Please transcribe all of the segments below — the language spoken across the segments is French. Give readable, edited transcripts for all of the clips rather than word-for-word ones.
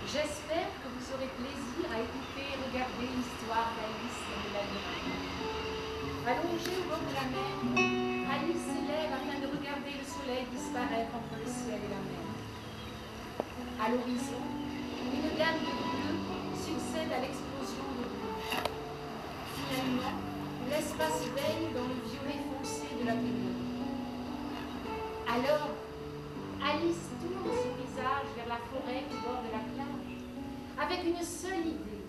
J'espère que vous aurez plaisir à écouter et regarder l'histoire d'Alice et de la Lune. Allongée au bord de la mer, Alice s'élève afin de regarder le soleil disparaître entre le ciel et la mer. À l'horizon, une gamme de bleu succède à l'explosion de bleu. Finalement, l'espace baigne dans le violet foncé de la pénombre. Alors, Alice tourne son visage vers la forêt qui borde la plage, avec une seule idée,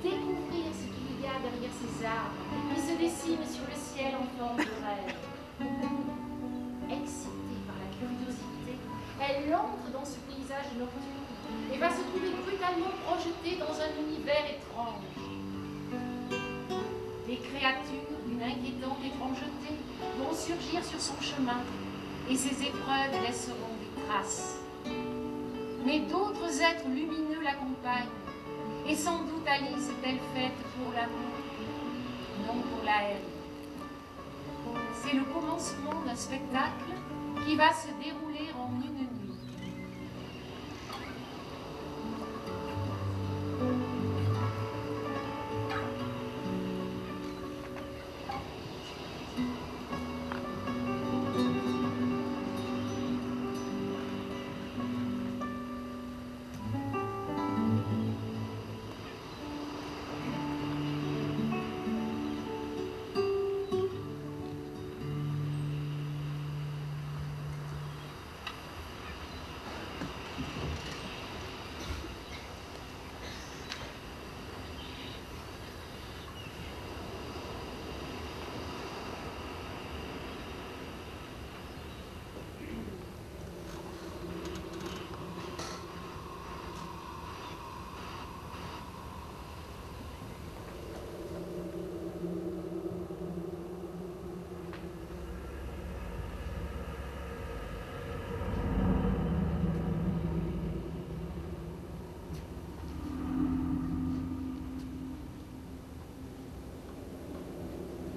découvrir ce qu'il y a derrière ces arbres qui se dessinent sur le ciel en forme de rêve. Excitée par la curiosité, elle entre dans ce paysage nocturne et va se trouver brutalement projetée dans un univers étrange. Des créatures d'une inquiétante étrangeté vont surgir sur son chemin et ses épreuves laisseront des traces. Mais d'autres êtres lumineux l'accompagnent, et sans doute Alice est-elle faite pour l'amour, non pour la haine. C'est le commencement d'un spectacle qui va se dérouler en une nuit.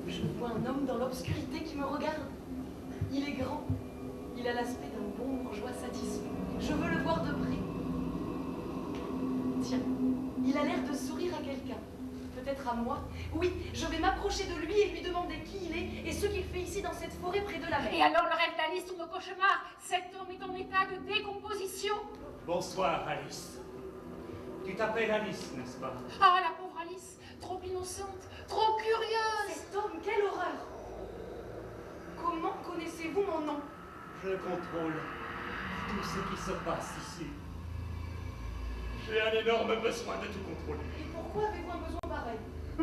Je vois un homme dans l'obscurité qui me regarde. Il est grand. Il a l'aspect d'un bon bourgeois satisfait. Je veux le voir de près. Tiens, il a l'air de sourire à quelqu'un. Peut-être à moi. Oui, je vais m'approcher de lui et lui demander qui il est et ce qu'il fait ici dans cette forêt près de la mer. Et alors le rêve d'Alice tourne au cauchemar. Cet homme est en état de décomposition. Bonsoir, Alice. Tu t'appelles Alice, n'est-ce pas? Ah, la pauvre Alice, trop innocente, trop curieuse. Cet homme, quelle horreur! Comment connaissez-vous mon nom? Je contrôle tout ce qui se passe ici. J'ai un énorme besoin de tout contrôler. Et pourquoi avez-vous un besoin pareil?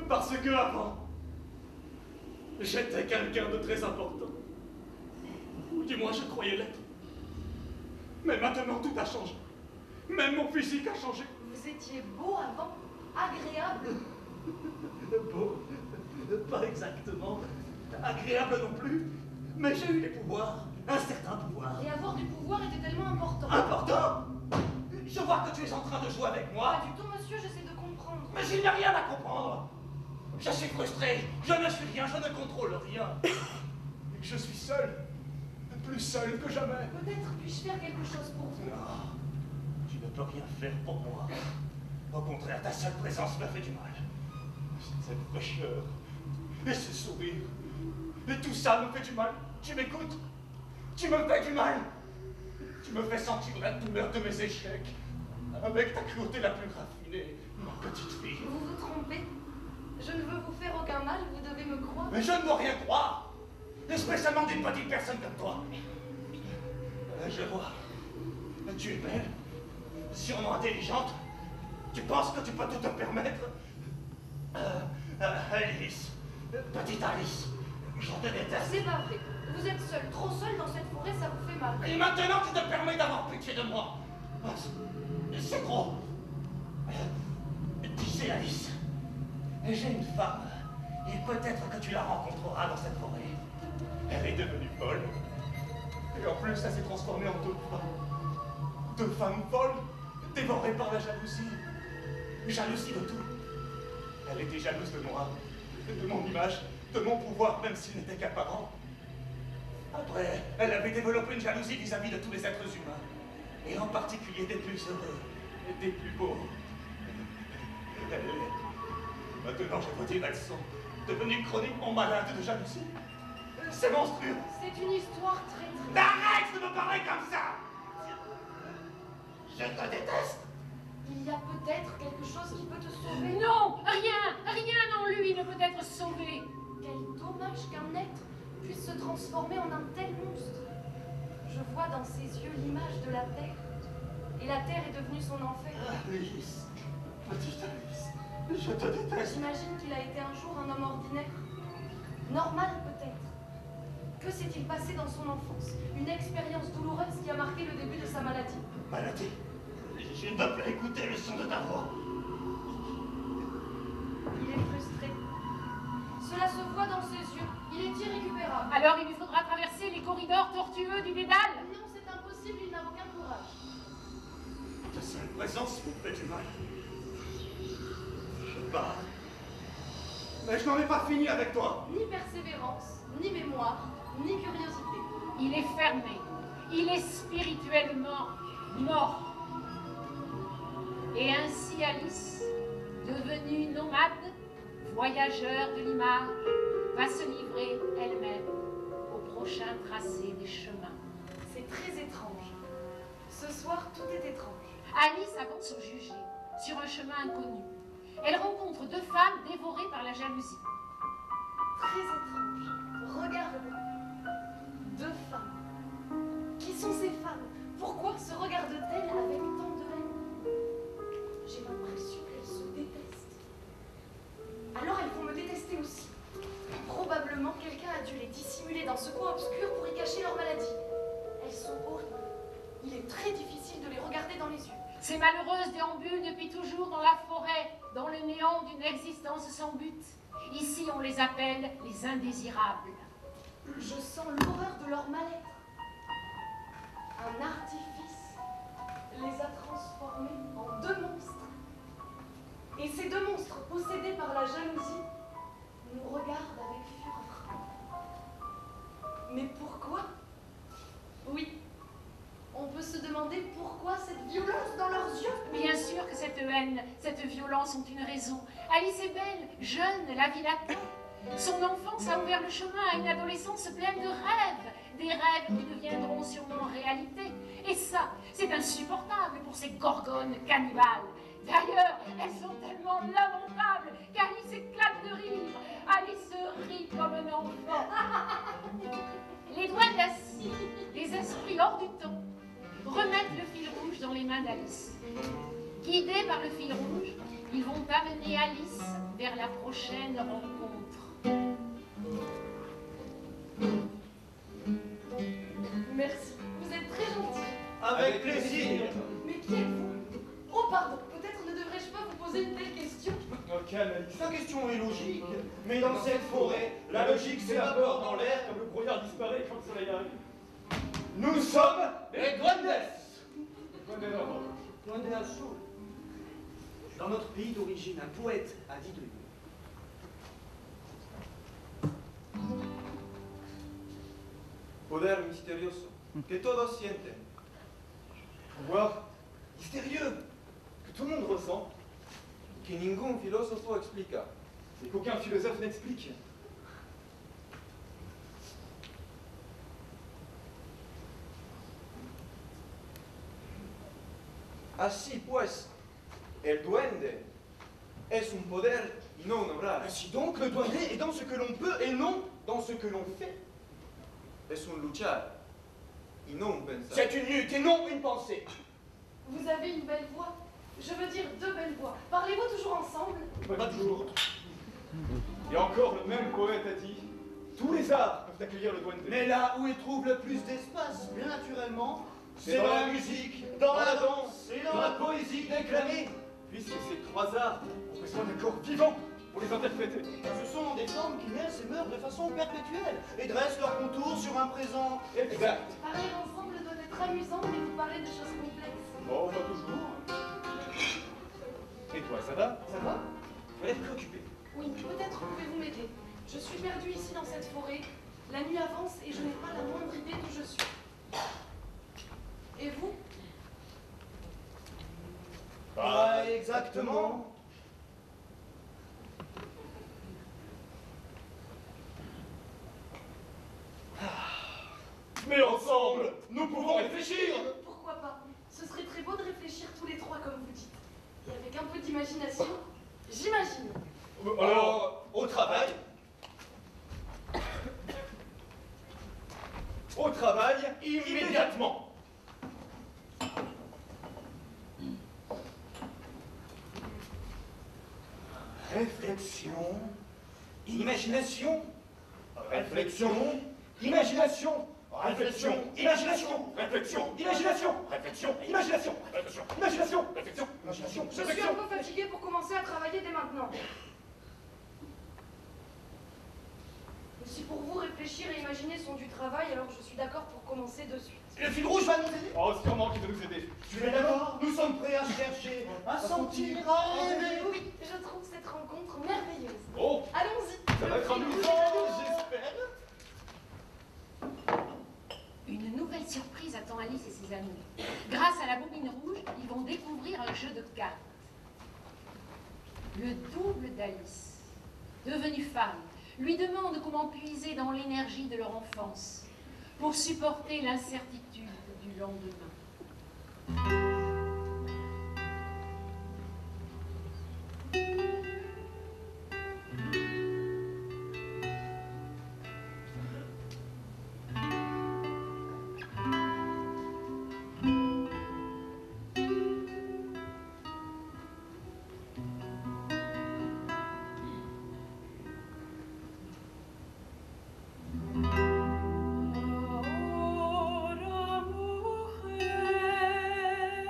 Parce que avant, j'étais quelqu'un de très important. Ou du moins, je croyais l'être. Mais maintenant, tout a changé. Même mon physique a changé. Vous étiez beau avant, agréable. Beau, pas exactement. Agréable non plus. Mais j'ai eu des pouvoirs, un certain pouvoir. Et avoir du pouvoir était tellement important. Important? Je vois que tu es en train de jouer avec moi. Pas du tout, monsieur, j'essaie de comprendre. Mais il n'y a rien à comprendre. Je suis frustré, je ne suis rien, je ne contrôle rien. Et je suis seul, plus seul que jamais. Peut-être puis-je faire quelque chose pour vous. Non, tu ne peux rien faire pour moi. Au contraire, ta seule présence me fait du mal. Cette fraîcheur, et ce sourire, et tout ça me fait du mal. Tu m'écoutes? Tu me fais du mal. Tu me fais sentir la douleur de mes échecs. Avec ta cruauté la plus raffinée, ma petite fille. Vous vous trompez. Je ne veux vous faire aucun mal, vous devez me croire. Mais je ne dois rien croire. Spécialement d'une petite personne comme toi. Je vois. Tu es belle, sûrement intelligente. Tu penses que tu peux tout te permettre? Alice, petite Alice, je te déteste. C'est pas vrai. Vous êtes seul, trop seul dans cette forêt, ça vous fait mal. Et maintenant tu te permets d'avoir pitié de moi. C'est trop. Tu sais, Alice, j'ai une femme, et peut-être que tu la rencontreras dans cette forêt. Elle est devenue folle. Et en plus, elle s'est transformée en deux femmes. Deux femmes folles, dévorées par la jalousie. Jalousie de tout. Elle était jalouse de moi, de mon image, de mon pouvoir, même s'il n'était qu'apparent. Après, elle avait développé une jalousie vis-à-vis de tous les êtres humains, et en particulier des plus heureux, des plus beaux. Maintenant, je vous dire, elles sont devenues chroniquement malades de jalousie. C'est monstrueux. C'est une histoire très Arrête de me parler comme ça! Je te déteste! Il y a peut-être quelque chose qui peut te sauver. Non, rien en lui ne peut être sauvé. Quel dommage qu'un être puisse se transformer en un tel monstre. Je vois dans ses yeux l'image de la terre. Et la terre est devenue son enfer. Alice, petite Alice, je te déteste. J'imagine qu'il a été un jour un homme ordinaire. Normal peut-être. Que s'est-il passé dans son enfance? Une expérience douloureuse qui a marqué le début de sa maladie. Maladie? Je ne peux plus écouter le son de ta voix. Il est frustré. Cela se voit dans ses yeux. Il est irrécupérable. Alors il lui faudra traverser les corridors tortueux du Dédale. Non, c'est impossible, il n'a aucun courage. Ta seule présence me fait du mal. Je pars. Mais je n'en ai pas fini avec toi. Ni persévérance, ni mémoire, ni curiosité. Il est fermé. Il est spirituellement mort. Et ainsi Alice, devenue nomade, voyageur de l'image, va se livrer elle-même au prochain tracé des chemins. C'est très étrange. Ce soir, tout est étrange. Alice avance au jugé, sur un chemin inconnu. Elle rencontre deux femmes dévorées par la jalousie. Très étrange. Regarde. Deux femmes. Qui sont ces femmes? Pourquoi se regardent-elles avec tant de haine? J'ai l'impression qu'elles se détestent. Alors elles vont me détester aussi. Probablement quelqu'un a dû les dissimuler dans ce coin obscur pour y cacher leur maladie. Elles sont horribles. Il est très difficile de les regarder dans les yeux. Ces malheureuses déambulent depuis toujours dans la forêt, dans le néant d'une existence sans but. Ici, on les appelle les indésirables. Je sens l'horreur de leur mal-être. Un artifice les a transformés en deux monstres. Et ces deux monstres, possédés par la jalousie, nous regardent avec fureur. Mais pourquoi? Oui, on peut se demander pourquoi cette violence dans leurs yeux. Bien sûr que cette haine, cette violence ont une raison. Alice est belle, jeune, la vie l'attend. Son enfance a ouvert le chemin à une adolescence pleine de rêves, des rêves qui deviendront sûrement réalité. Et ça, c'est insupportable pour ces gorgones cannibales. D'ailleurs, elles sont tellement lamentables qu'Alice éclate de rire. Alice rit comme un enfant. Les doigts d'acier, les esprits hors du temps, remettent le fil rouge dans les mains d'Alice. Guidés par le fil rouge, ils vont amener Alice vers la prochaine rencontre. Merci, vous êtes très gentil. Avec plaisir. Mais qui êtes-vous? Oh pardon, peut-être ne devrais-je pas vous poser une telle question? Oh, calme, Alice. La question est logique, mais dans cette forêt, la logique s'évapore dans l'air comme le brouillard disparaît quand le soleil arrive. Nous sommes les Duendes. Duende Azul. Dans notre pays d'origine, un poète a dit de nous. Poder misterioso, que todos sienten. Pouvoir mystérieux, que tout le monde ressent, que ningún filósofo explica, et qu'aucun philosophe n'explique. Así pues, el duende es un poder y no un obrar. Ainsi donc, le duende est dans ce que l'on peut et non dans ce que l'on fait. Es un luchar y no un pensar. C'est une lutte et non une pensée. Vous avez une belle voix. Je veux dire deux belles voix. Parlez-vous toujours ensemble? Pas toujours. Et encore, le même poète a dit, tous les arts peuvent accueillir le duende. Mais là où il trouve le plus d'espace, bien naturellement, c'est dans la musique, dans la danse et dans la poésie déclamée. Puisque ces trois arts ont besoin d'un corps vivant pour les interpréter. ce sont des formes qui naissent et meurent de façon perpétuelle et dressent leurs contours sur un présent Exact. Parler ensemble doit être amusant, mais vous parlez de choses complexes. Bon, pas toujours. Et toi, ça va? Ça va? Tu as l'air préoccupé. Oui, peut-être pouvez-vous m'aider. Je suis perdue ici dans cette forêt. La nuit avance et je n'ai pas la moindre idée d'où je suis. Et vous? Exactement. Mais ensemble, nous pouvons réfléchir. Pourquoi pas? Ce serait très beau de réfléchir tous les trois comme vous dites. Et avec un peu d'imagination, j'imagine. Alors, au travail. Au travail, immédiatement. Réflexion, imagination, réflexion, imagination, réflexion, imagination, réflexion, imagination, réflexion, imagination, réflexion, imagination, réflexion, imagination, Je suis un peu fatiguée pour commencer à travailler dès maintenant. Mais si pour vous réfléchir et imaginer sont du travail, alors je suis d'accord pour commencer de suite. Le fil rouge va nous aider. Oh, sûrement qu'il va nous aider. Tu es d'accord? Nous sommes prêts à chercher, à sentir, à rêver. Oui, je trouve cette rencontre merveilleuse. Oh, Allons-y. ça va être amusant, j'espère. Une nouvelle surprise attend Alice et ses amis. Grâce à la bobine rouge, ils vont découvrir un jeu de cartes. Le double d'Alice, devenu femme, lui demande comment puiser dans l'énergie de leur enfance pour supporter l'incertitude du lendemain. Ahora, mujer,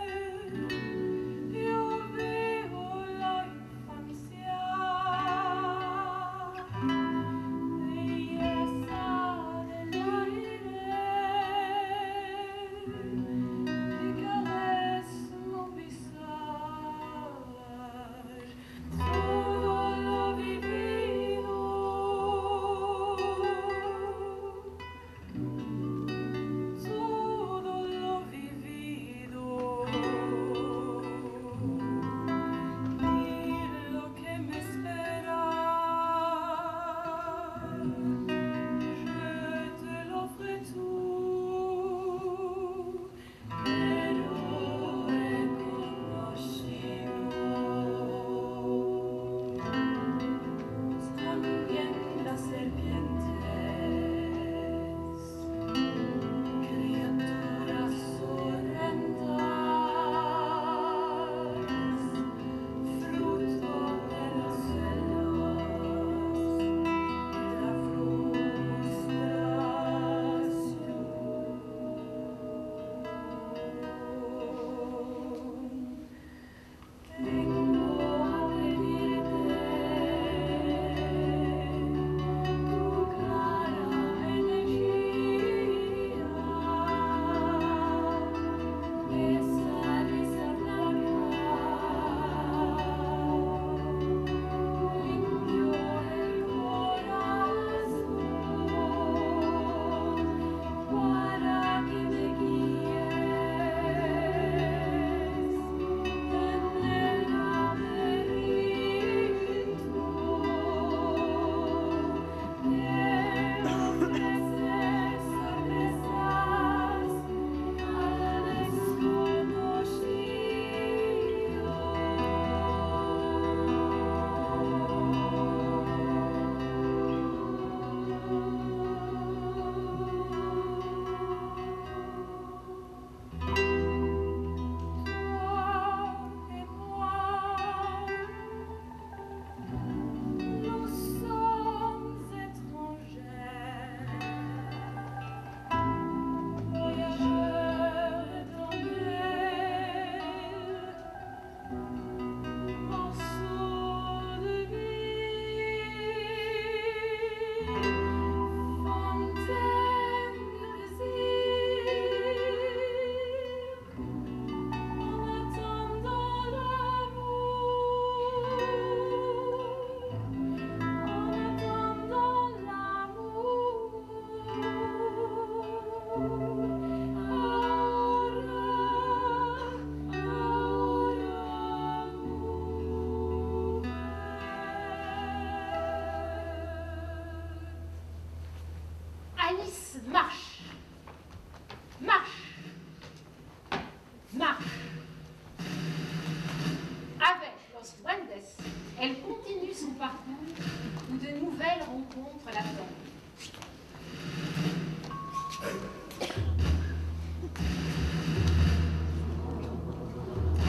rencontre là-dedans.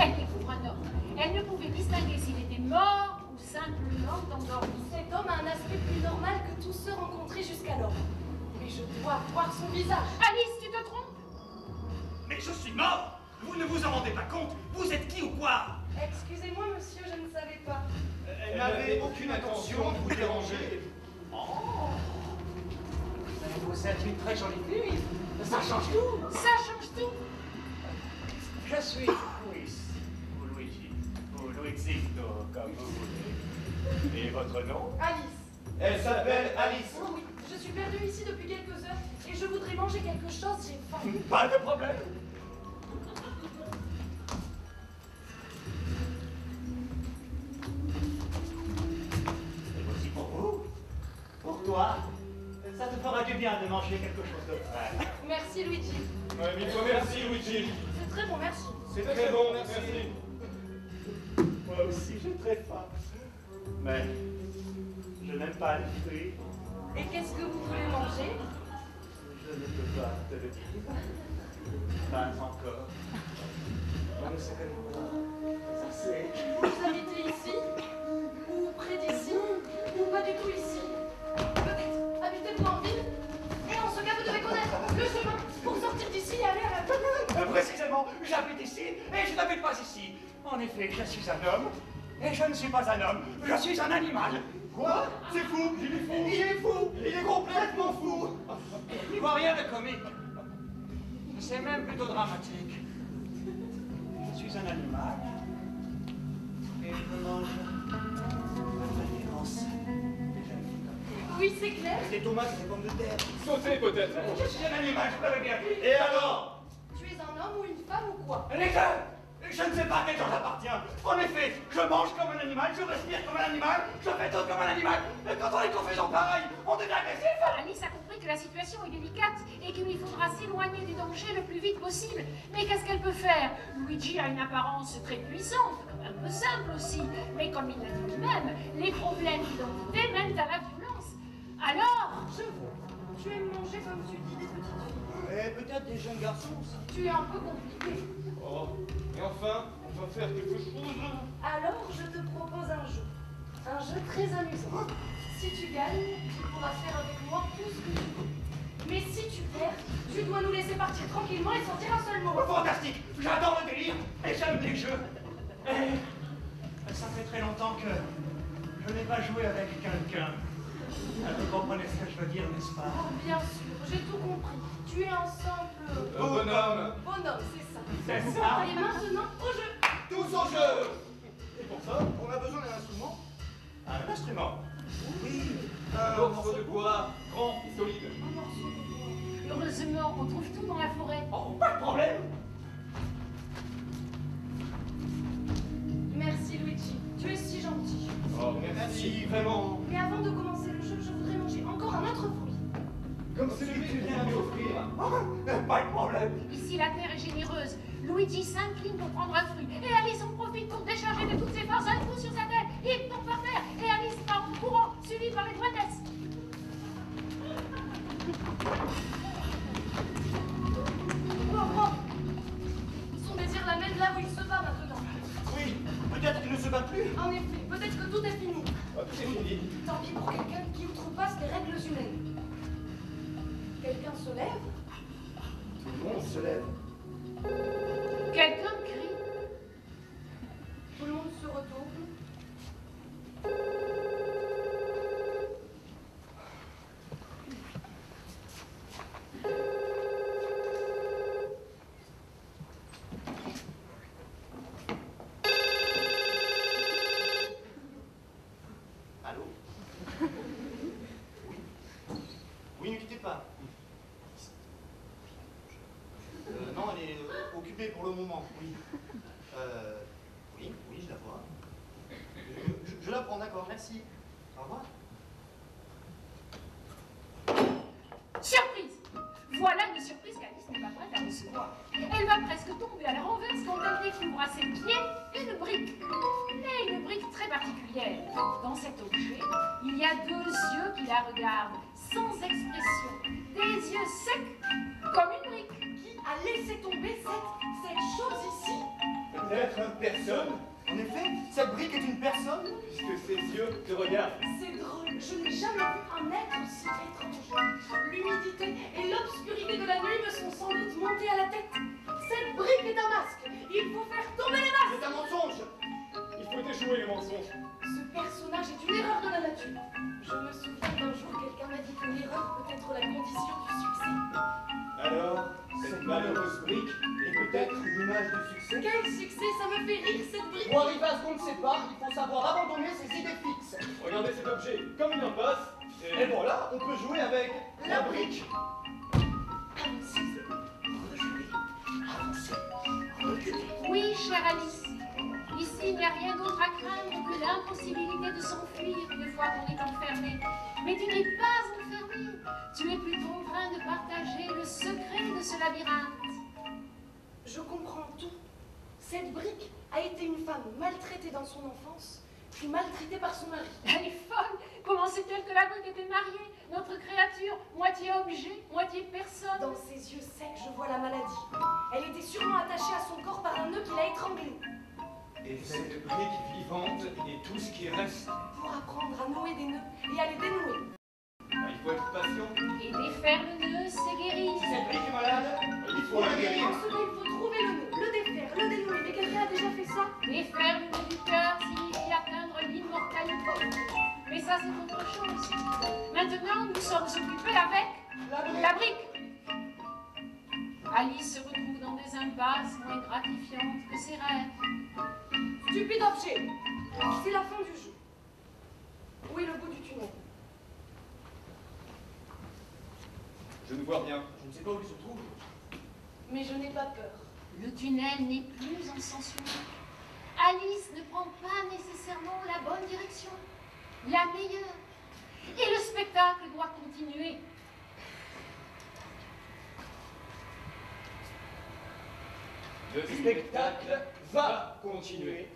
Elle découvre un homme. Elle ne pouvait distinguer s'il était mort ou simplement endormi. Cet homme a un aspect plus normal que tous ceux rencontrés jusqu'alors. Mais je dois voir son visage. Alice, tu te trompes? Mais je suis mort! Vous ne vous en rendez pas compte? Vous êtes qui ou quoi? Excusez-moi, monsieur, je ne savais pas. Elle n'avait aucune intention de vous déranger. Oh! Vous êtes une très jolie fille. Ça change tout. Ça change tout. Je suis Luis, ou Luigi, ou Luisito, comme vous voulez. Et votre nom? Alice. Elle s'appelle Alice. Oh oui, je suis perdue ici depuis quelques heures et je voudrais manger quelque chose, j'ai faim. Pas de problème. Et aussi pour vous, pour toi, ça te fera du bien de manger quelque chose de frais. Merci, Luigi. Ouais, mille fois merci, Luigi. C'est très bon, merci. C'est très bon, merci. Moi aussi, j'ai très faim. Mais je n'aime pas les fruits. Et qu'est-ce que vous voulez manger? Je ne peux pas te le dire. Pas encore. On ne se connaît pas. Ça c'est. Vous habitez ici? Ou près d'ici? Ou pas du tout ici? Peut-être habitez-vous en ville? Et en ce cas, vous devez connaître le chemin pour sortir d'ici et aller à la ville. Précisément, j'habite ici et je n'habite pas ici. En effet, je suis un homme et je ne suis pas un homme, je suis un animal. Quoi? C'est fou. Il est fou. Il est fou. Il est complètement fou. Il n'y voit rien de comique. C'est même plutôt dramatique. Je suis un animal et je mange la préférence des jeunes filles comme toi. Oui, c'est clair. Des tomates et des pommes de terre. Sauter peut-être. Je suis un animal, je l'avais bien dit. Et alors? Tu es un homme ou une femme ou quoi? Les deux! Je ne sais pas à quel genre j'appartiens. En effet, je mange comme un animal, je respire comme un animal, je fais tout comme un animal. Et quand on est confusant pareil, on devient agressif. Alice a compris que la situation est délicate et qu'il lui faudra s'éloigner du danger le plus vite possible. Mais qu'est-ce qu'elle peut faire? Luigi a une apparence très puissante, un peu simple aussi. Mais comme il l'a dit lui-même, les problèmes d'identité mènent à la violence. Alors, Je vois. Tu aimes manger comme tu dis des petites filles. Et peut-être des jeunes garçons aussi. Tu es un peu compliqué. Oh, et enfin, on va faire quelque chose. Alors, je te propose un jeu. Un jeu très amusant. Si tu gagnes, tu pourras faire avec moi tout ce que tu veux. Mais si tu perds, tu dois nous laisser partir tranquillement et sortir un seul mot. Fantastique, j'adore le délire et j'aime les jeux. Et ça fait très longtemps que je n'ai pas joué avec quelqu'un. Vous comprenez ce que je veux dire, n'est-ce pas? Oh, bien sûr, j'ai tout compris. Tu es un simple Bonhomme. bonhomme, c'est ça. C'est ça. Et maintenant, au jeu. Tous au jeu. Et pour ça, on a besoin d'un instrument. Un instrument. Oui. Un morceau de bois grand et solide. Un morceau de bois. heureusement, on trouve tout dans la forêt. Oh, pas de problème. Merci, Luigi. Tu es si gentil. Oh, merci, vraiment. Mais avant de commencer le jeu, je voudrais manger encore un autre fruit. Comme celui que tu viens de m'offrir. Pas de problème. Ici, la terre est généreuse. Luigi s'incline pour prendre un fruit. Et Alice en profite pour décharger de toutes ses forces un coup sur sa tête. Il tombe par terre. Et Alice part en courant, suivie par les droitesses. Oh, oh. Son désir l'amène là où il se bat maintenant. Oui, peut-être qu'il ne se bat plus. En effet, peut-être que tout est fini. Ah, tout est fini. Tant pis pour quelqu'un qui outrepasse les règles humaines. Quelqu'un se lève. Tout le monde se lève. Quelqu'un crie. Tout le monde se retourne. Allô? Oui. Oui, ne quittez pas. Non, elle est occupée pour le moment, oui. Oui, je la vois. Je la prends, d'accord, merci. Au revoir. Surprise! Voilà une surprise qu'Alice n'est pas prête à recevoir. Elle va presque tomber à la renverse quand elle découvre à ses pieds une brique. Mais une brique très particulière. particulière. Dans cet objet, il y a deux yeux qui la regardent, sans expression, des yeux secs, comme une brique. Qui a laissé tomber cette chose ici? Peut-être une personne, En effet, cette brique est une personne. puisque ses yeux te regardent. C'est drôle, je n'ai jamais vu un être aussi étrange. L'humidité et l'obscurité de la nuit me sont sans doute montées à la tête. Cette brique est un masque. Il faut faire tomber les masques. C'est un mensonge. Il faut échouer les mensonges. Ce personnage est une erreur de la nature. Je me souviens qu'un jour, quelqu'un m'a dit que l'erreur peut être la condition du succès. Alors, cette malheureuse brique est peut-être une image de succès. Quel succès, ça me fait rire cette brique. Pour arriver à ce qu'on ne sait pas, il faut savoir abandonner ses idées fixes. Regardez cet objet comme une impasse, Et voilà, on peut jouer avec la brique. Avancez, reculez, avancez, reculez. Oui, chère Alice. Ici, il n'y a rien d'autre à craindre que l'impossibilité de s'enfuir une fois qu'on est enfermé. Mais tu n'es pas enfermé. Tu es plutôt en train de partager le secret de ce labyrinthe. Je comprends tout. Cette brique a été une femme maltraitée dans son enfance, puis maltraitée par son mari. Elle est folle. Comment sait-elle que la brique était mariée? Notre créature, moitié objet, moitié personne. Dans ses yeux secs, je vois la maladie. Elle était sûrement attachée à son corps par un nœud qui l'a étranglée. Et cette brique vivante est tout ce qui reste. Pour apprendre à nouer des nœuds et à les dénouer. Il faut être patient. Et défaire le nœud, c'est guérir. Si cette brique est malade, il faut la guérir. Pour cela, il faut trouver le nœud, le défaire, le dénouer. Mais quelqu'un a déjà fait ça? Défaire le nœud du cœur signifie atteindre l'immortalité. Mais ça, c'est autre chose. Maintenant, nous sommes occupés avec la brique. Alice se retrouve dans des impasses moins gratifiantes que ses rêves. Stupide objet. C'est la fin du jeu. Où est le bout du tunnel? Je ne vois rien. Je ne sais pas où il se trouve. Mais je n'ai pas peur. Le tunnel n'est plus en sens unique. Alice ne prend pas nécessairement la bonne direction, la meilleure. Et le spectacle doit continuer. Le spectacle va continuer.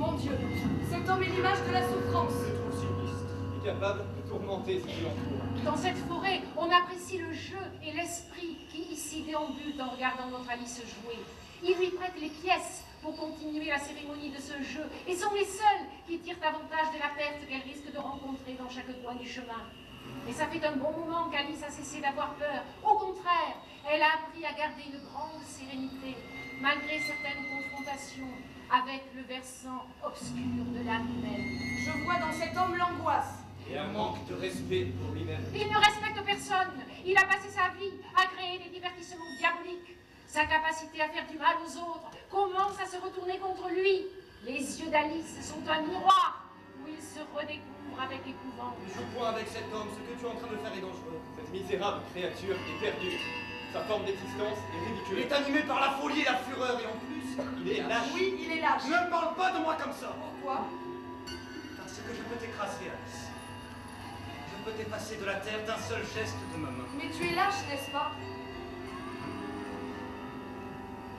Mon Dieu, cet homme est l'image de la souffrance. C'est trop sinistre et capable de tourmenter ce qui l'entoure. Dans cette forêt, on apprécie le jeu et l'esprit qui ici déambule en regardant notre Alice jouer. Ils lui prêtent les pièces pour continuer la cérémonie de ce jeu et sont les seuls qui tirent avantage de la perte qu'elle risque de rencontrer dans chaque coin du chemin. Mais ça fait un bon moment qu'Alice a cessé d'avoir peur. Au contraire, elle a appris à garder une grande sérénité, malgré certaines confrontations avec le versant obscur de l'âme humaine. Je vois dans cet homme l'angoisse. Et un manque de respect pour lui-même. Il ne respecte personne. Il a passé sa vie à créer des divertissements diaboliques. Sa capacité à faire du mal aux autres commence à se retourner contre lui. Les yeux d'Alice sont un miroir où il se redécouvre avec épouvante. Je vois avec cet homme, ce que tu es en train de faire est dangereux. Cette misérable créature est perdue. Sa forme d'existence est ridicule. Il est animé par la folie et la fureur, et en plus, Il est lâche. Oui, il est lâche. ne me parle pas de moi comme ça. Pourquoi? Parce que je peux t'écraser, Alice. Je peux t'effacer de la terre d'un seul geste de ma main. Mais tu es lâche, n'est-ce pas?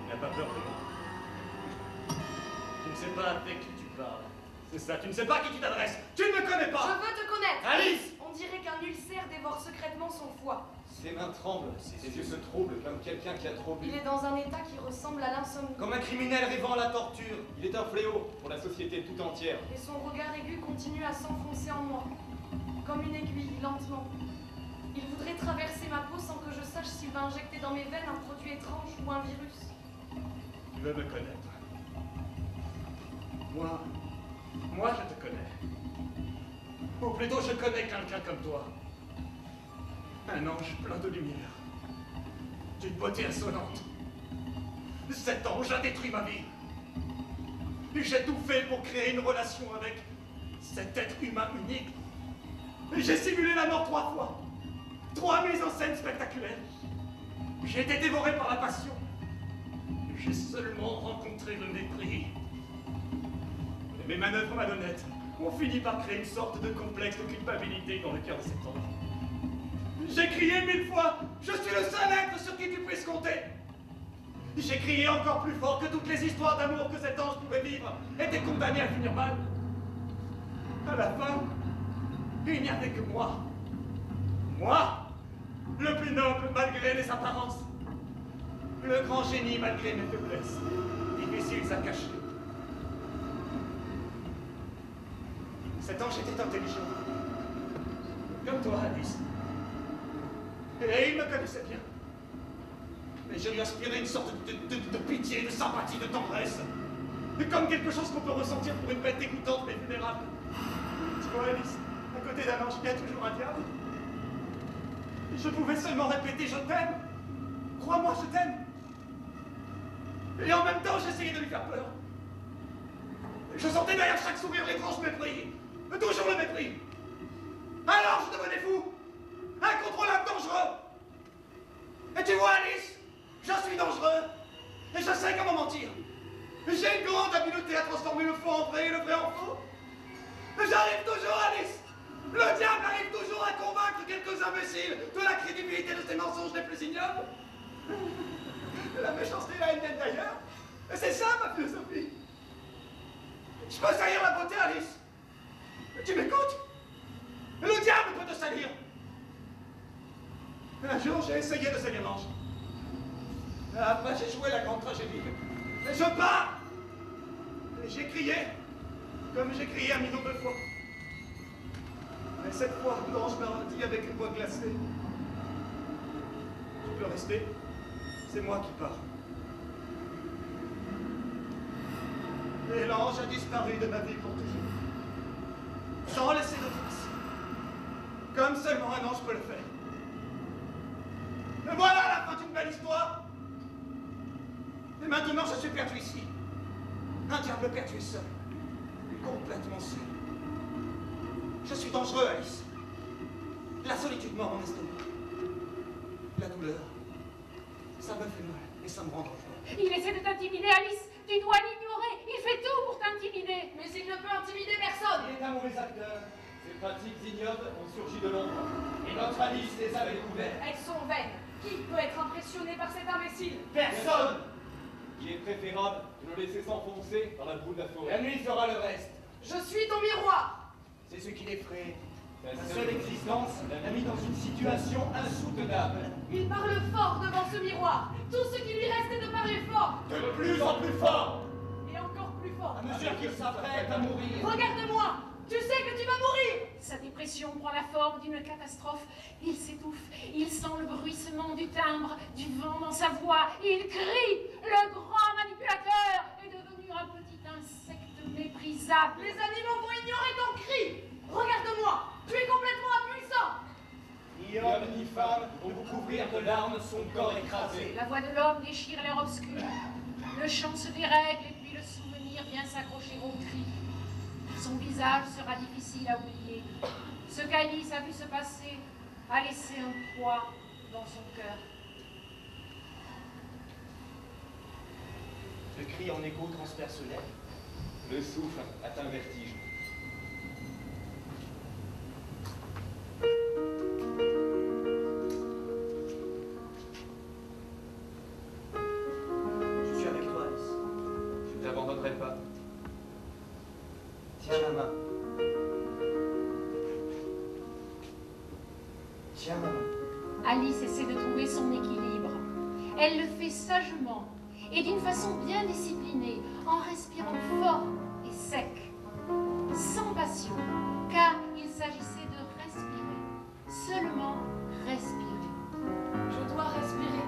Tu n'as pas peur de moi. Tu ne sais pas avec qui tu parles. C'est ça, tu ne sais pas à qui tu t'adresses. Tu ne me connais Je pas. veux te connaître. Alice! On dirait qu'un ulcère dévore secrètement son foie. Ses mains tremblent, ses yeux se troublent comme quelqu'un qui a trop bu. Il est dans un état qui ressemble à l'insomnie. Comme un criminel rêvant la torture. Il est un fléau pour la société tout entière. Et son regard aigu continue à s'enfoncer en moi, comme une aiguille, lentement. Il voudrait traverser ma peau sans que je sache s'il va injecter dans mes veines un produit étrange ou un virus. Tu veux me connaître. Moi, je te connais. Ou plutôt, je connais quelqu'un comme toi. Un ange plein de lumière. D'une beauté insolente. Cet ange a détruit ma vie. J'ai tout fait pour créer une relation avec cet être humain unique. J'ai simulé la mort 3 fois. 3 mises en scène spectaculaires. J'ai été dévoré par la passion. J'ai seulement rencontré le mépris. Mes manœuvres malhonnêtes ont fini par créer une sorte de complexe de culpabilité dans le cœur de cet ange. J'ai crié 1000 fois, je suis le seul être sur qui tu puisses compter. J'ai crié encore plus fort que toutes les histoires d'amour que cet ange pouvait vivre étaient condamnées à finir mal. À la fin, il n'y avait que moi. Moi, le plus noble malgré les apparences. Le grand génie malgré mes faiblesses, difficiles à cacher. Cet ange était intelligent. Comme toi, Alice. Et il me connaissait bien. Mais je lui inspirais une sorte de pitié, de sympathie, de tendresse. Comme quelque chose qu'on peut ressentir pour une bête dégoûtante mais vulnérable. Tu vois, Alice, à côté d'un ange, il y a toujours un diable. Je pouvais seulement répéter « je t'aime ». Crois-moi, je t'aime. Et en même temps, j'essayais de lui faire peur. Je sentais derrière chaque sourire l'étrange mépris. Toujours le mépris. Alors je devenais fou. Incontrôlable, dangereux. Et tu vois, Alice, je suis dangereux. Et je sais comment mentir. J'ai une grande habileté à transformer le faux en vrai et le vrai en faux. J'arrive toujours, Alice. Le diable arrive toujours à convaincre quelques imbéciles de la crédibilité de ses mensonges les plus ignobles. La méchanceté et la haine d'ailleurs. Et c'est ça ma philosophie. Je peux salir la beauté, Alice. Tu m'écoutes? Le diable peut te salir. Un jour, j'ai essayé de salir l'ange. Après, j'ai joué la grande tragédie. Et je pars. Et j'ai crié, comme j'ai crié 1 million de fois. Mais cette fois, l'ange m'a dit avec une voix glacée. Tu peux rester, c'est moi qui pars. Et l'ange a disparu de ma vie pour toujours. Sans laisser de traces. Comme seulement un ange peut le faire. Et voilà la fin d'une belle histoire. Et maintenant, je suis perdu ici. Un diable perdu seul. Complètement seul. Je suis dangereux, Alice. La solitude mord mon estomac. La douleur, ça me fait mal et ça me rend dangereux. Il essaie de t'intimider, Alice. Tu dois l'ignorer. Il fait tout pour t'intimider. Mais il ne peut intimider personne. Il est un mauvais acteur. Ses pratiques ignobles ont surgi de l'ombre. Et notre Alice les avait découvertes. Elles sont vaines. Qui peut être impressionné par cet imbécile? Personne! Il est préférable de le laisser s'enfoncer dans la boue de la forêt. La nuit fera le reste. Je suis ton miroir. C'est ce qui l'effraie. Sa seule existence l'a mis dans une situation insoutenable. Il parle fort devant ce miroir. Tout ce qui lui reste est de parler fort. De plus en plus fort. Et encore plus fort. À mesure qu'il s'apprête à mourir. Regarde-moi. Tu sais que tu vas mourir. Sa dépression prend la forme d'une catastrophe. Il s'étouffe. Il sent le bruissement du timbre, du vent dans sa voix. Il crie. Le grand manipulateur est devenu un petit insecte méprisable. Les animaux vont ignorer ton cri. Regarde-moi. Tu es complètement impuissant. Ni homme ni femme pour vous couvrir de larmes son corps écrasé. La voix de l'homme déchire l'air obscur. Le chant se dérègle et puis le souvenir vient s'accrocher au cri. Son visage sera difficile à oublier. Ce qu'Alice a vu se passer a laissé un poids dans son cœur. Le cri en écho transperce l'air. Le souffle atteint le vertige. Je suis avec toi, Alice. Je ne t'abandonnerai pas. Tiens ma main. Tiens ma main. Alice essaie de trouver son équilibre. Elle le fait sagement et d'une façon bien disciplinée, en respirant fort et sec, sans passion, car il s'agissait de respirer, seulement respirer. Je dois respirer.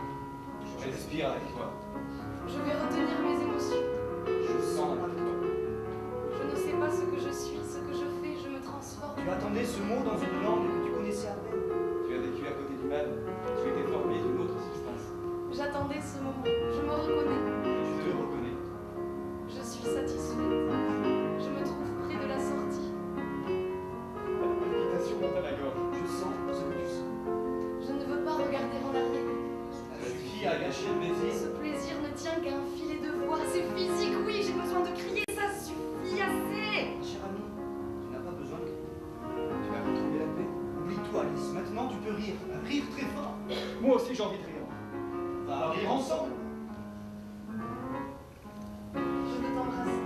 Je respire avec toi. Je vais retenir mes émotions. Je sens avec toi. Je ne sais pas ce que je suis, ce que je fais, je me transforme. Tu attendais ce mot dans une langue que tu connaissais à peine. Tu as vécu à côté du mal. Tu étais formé d'une autre substance. J'attendais ce moment. Je me reconnais. Tu te reconnais. Je suis satisfaite. Je me trouve près de la sortie. La palpitation monte à la gorge. Je sens ce que tu sens. Je ne veux pas regarder en arrière. Ça suffit à gâcher le plaisir. Ce plaisir ne tient qu'à un filet de voix. C'est physique, oui, j'ai besoin de crier, ça suffit assez. Cher ami, tu n'as pas besoin de... Tu vas retrouver la paix. Oublie-toi, Alice. Maintenant, tu peux rire. Rire très fort. Moi aussi j'ai envie de rire. On va rire ensemble. Je veux t'embrasser.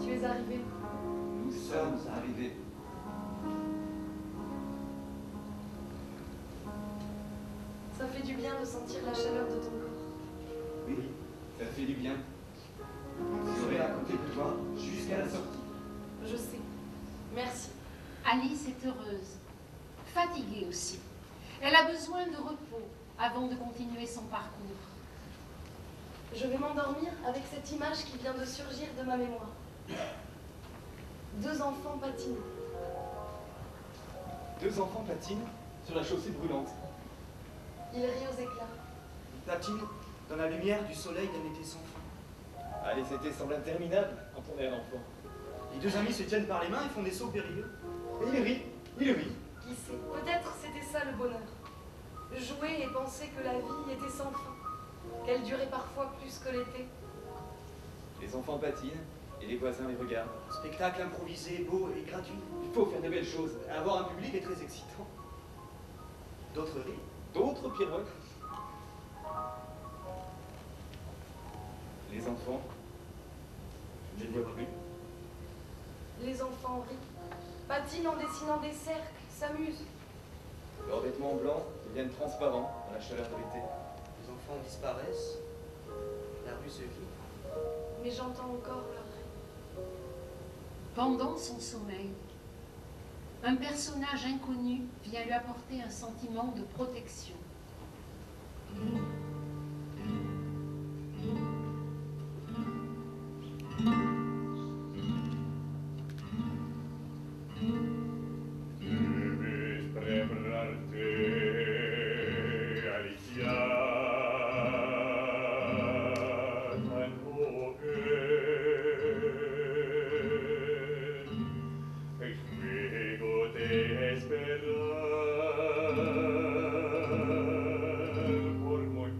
Tu es arrivé. Nous sommes arrivés. Ça fait du bien de sentir la chaleur de ton corps. Oui, ça fait du bien. Je serai à côté de toi jusqu'à la sortie. Je sais. Merci. Alice est heureuse, fatiguée aussi. Elle a besoin de repos avant de continuer son parcours. Je vais m'endormir avec cette image qui vient de surgir de ma mémoire. 2 enfants patinent. 2 enfants patinent sur la chaussée brûlante. Ils rient aux éclats. Il patine dans la lumière du soleil d'un été sans fin. Ah, les étés semblent interminables quand on est un enfant. Les 2 amis se tiennent par les mains et font des sauts périlleux. Et il rit, il rit. Qui sait, peut-être c'était ça le bonheur. Jouer et penser que la vie était sans fin, qu'elle durait parfois plus que l'été. Les enfants patinent et les voisins les regardent. Spectacle improvisé, beau et gratuit. Il faut faire de belles choses. Avoir un public est très excitant. D'autres rient. D'autres pirouettes. Les enfants, je ne les vois plus. Les enfants rient, patinent en dessinant des cercles, s'amusent. Leurs vêtements blancs deviennent transparents dans la chaleur de l'été. Les enfants disparaissent. La rue se vide. Mais j'entends encore leurs rires. Pendant son sommeil, un personnage inconnu vient lui apporter un sentiment de protection. Debes prepararte, Alicia, tan joven. Luego te esperar por muy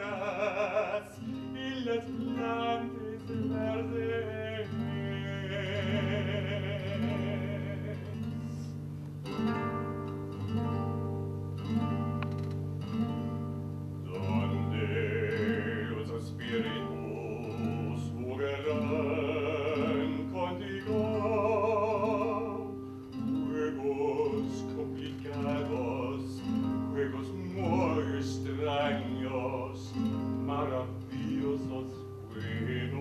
llamarás y las plantas verdes. Donde los espíritus jugarán contigo juegos complicados, juegos muy extraños, maravillosos juegos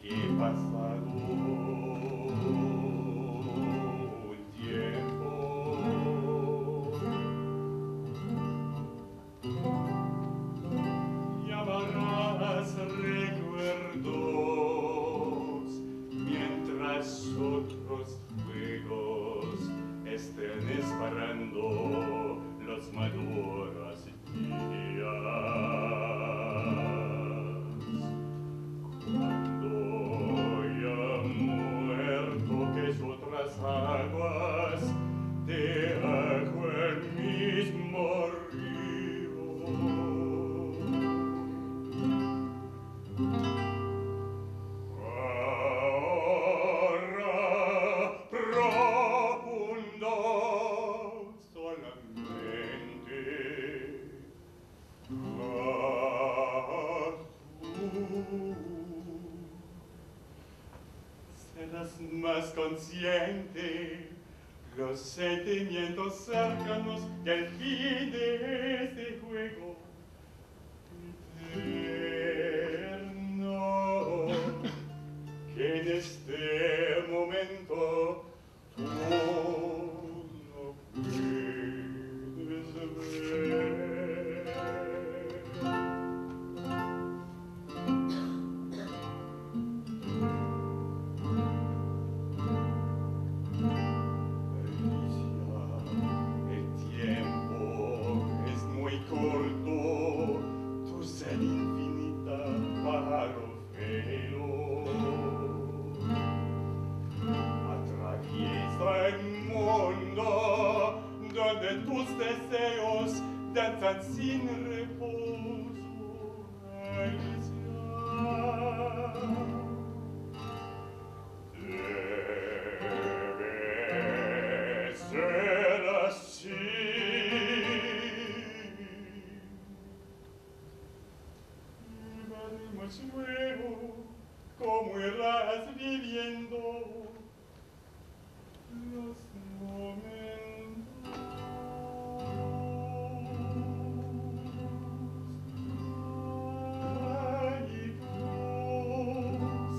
que pasado un tiempo llamarás recuerdos mientras otros juegos estén esperando los maduros días. Cuando ya muerto que otras aguas debajo el mismo río. Ahora profundo solamente serás más consciente los sentimientos cercanos que al fin de este juego eterno que en este momento tú no puedes ver. El tiempo es muy corto, tu sed infinita pájaro feo atraviesa el mundo donde tus deseos danzan sin reposo. Debe ser así. Veremos luego cómo irás viviendo los momentos. Mágicos